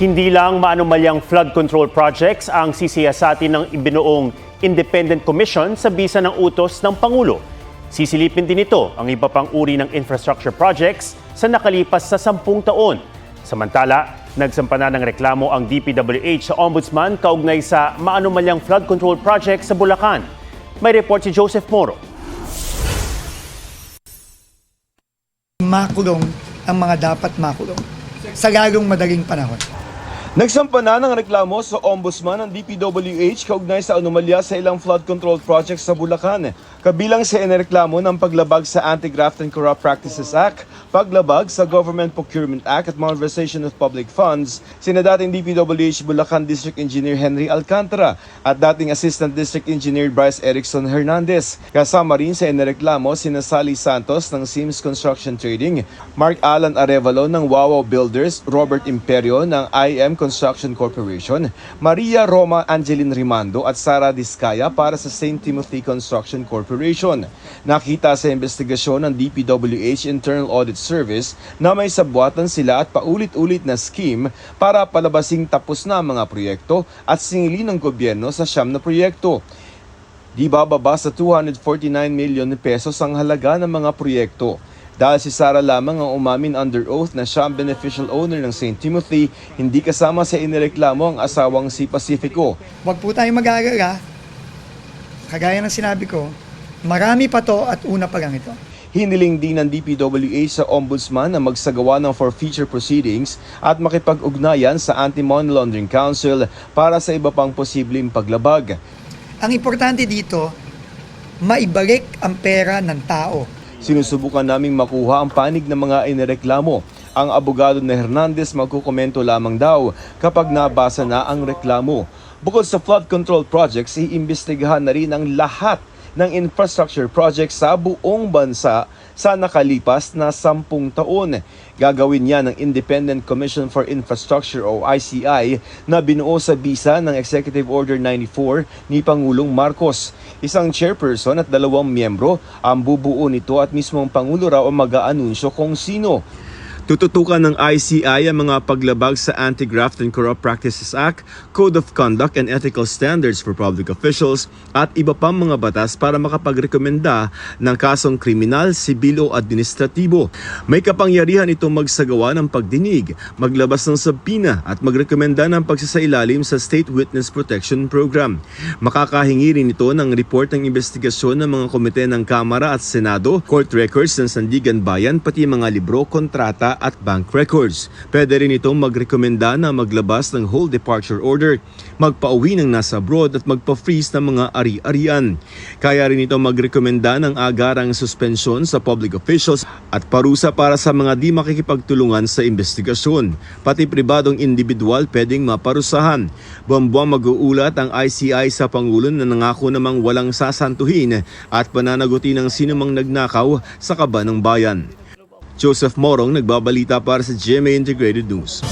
Hindi lang maanumalyang flood control projects ang sisiyasatin ng ibinuong Independent Commission sa bisa ng utos ng Pangulo. Sisilipin din ito ang iba pang uri ng infrastructure projects sa nakalipas sa 10 taon. Samantala, nagsampa na ng reklamo ang DPWH sa Ombudsman kaugnay sa maanumalyang flood control project sa Bulacan. May report si Joseph Moro. Makulong ang mga dapat makulong sa lalong madaling panahon. Nagsampa na ng reklamo sa Ombudsman ng DPWH kaugnay sa anomalya sa ilang flood control projects sa Bulacan. Kabilang sa inireklamo ng paglabag sa Anti-Graft and Corrupt Practices Act, paglabag sa Government Procurement Act at malversation of public funds, sina dating DPWH Bulacan District Engineer Henry Alcantara at dating Assistant District Engineer Bryce Erickson Hernandez. Kasama rin sa inireklamo sina Sally Santos ng Sims Construction Trading, Mark Alan Arevalo ng Wawaw Builders, Robert Imperio ng IM Construction Corporation, Maria Roma Angeline Rimando at Sara Discaya para sa St. Timothy Construction Corporation. Nakita sa investigasyon ng DPWH Internal Audit Service na may sabwatan sila at paulit-ulit na scheme para palabasing tapos na ang mga proyekto at singilin ng gobyerno sa 9 na proyekto. Di bababa sa 249 million pesos ang halaga ng mga proyekto. Dahil si Sara lamang ang umamin under oath na siya ang beneficial owner ng St. Timothy, hindi kasama sa inireklamo ang asawang si Pacifico. Huwag po tayong mag-aalala. Kagaya ng sinabi ko, marami pa to at una pa lang ito. Hiniling din ng DPWH sa Ombudsman na magsagawa ng forfeiture proceedings at makipag-ugnayan sa Anti-Money Laundering Council para sa iba pang posibleng paglabag. Ang importante dito, maibalik ang pera ng tao. Sinusubukan naming makuha ang panig ng mga inireklamo. Ang abogado na Hernandez magkukomento lamang daw kapag nabasa na ang reklamo. Bukod sa flood control projects, iimbestigahan na rin ang lahat ng infrastructure projects sa buong bansa sa nakalipas na 10 taon. Gagawin niya ng Independent Commission for Infrastructure o ICI na binuo sa bisa ng Executive Order 94 ni Pangulong Marcos. Isang chairperson at 2 miyembro ang bubuo nito at mismong Pangulo raw ang mag-aanunsyo kung sino. Tututukan ng ICI ang mga paglabag sa Anti-Graft and Corrupt Practices Act, Code of Conduct and Ethical Standards for Public Officials at iba pang mga batas para makapagrekomenda ng kasong kriminal, sibil o administratibo. May kapangyarihan itong magsagawa ng pagdinig, maglabas ng subpoena at magrekomenda ng pagsasailalim sa State Witness Protection Program. Makakahingi rin ito ng report ng investigasyon ng mga komite ng Kamara at Senado, court records ng Sandigan Bayan, pati mga libro, kontrata at bank records. Pwede rin itong magrekomenda na maglabas ng whole departure order, magpauwi ng nasa abroad at magpa-freeze ng mga ari-arian. Kaya rin itong magrekomenda ng agarang suspensyon sa public officials at parusa para sa mga di makikipagtulungan sa investigasyon. Pati pribadong individual pwedeng maparusahan. Buwan-buwang mag-uulat ang ICI sa Pangulo na nangako namang walang sasantuhin at pananagutin ng sinumang nagnakaw sa kaban ng bayan. Joseph Morong, nagbabalita para sa GMA Integrated News.